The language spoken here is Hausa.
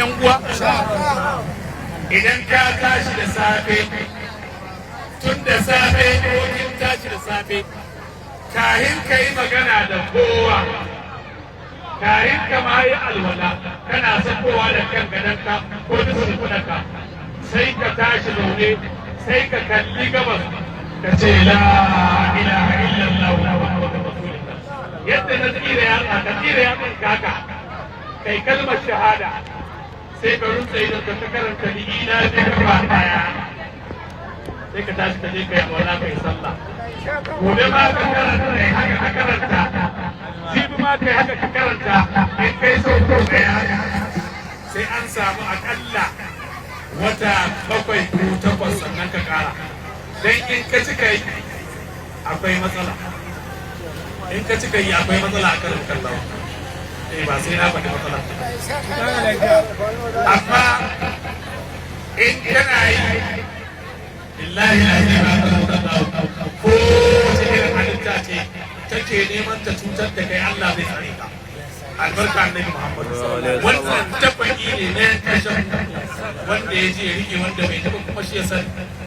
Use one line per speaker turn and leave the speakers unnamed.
yan uwa idan ka tashi da safe tun da safe ko kin tashi da safe kahin ka yi magana da kowa kahin ka ma yi alwala kana sakowa da kan gadonka ko bisa kudanka sai ka tashi zaune sai ka kalli gabas ka ce la ilaha illallah muhammadur rasulullah yadda na tsira ya ka tsira ya kaka kai kalmar shahada sai ka rutsa idan ka karanta li'ina da ba daya sai ka tashi ka je kai wala kai sallah gobe ma ka karanta haka ka karanta jibi ma kai haka ka karanta in kai sau ko daya sai an samu akalla wata 7 ko 8 sannan ka kara dan in ka cika yi akwai matsala in ka cika yi akwai matsala a karin kallawa ba sai na faɗi matsala amma in kana yi billahi la ilaha ko cikin halitta ce take neman ta cutar da kai Allah bai tsare ka albarka annabi Muhammad wannan tabbaki ne na kashe wanda ya je rike wanda bai taba kuma shi ya sani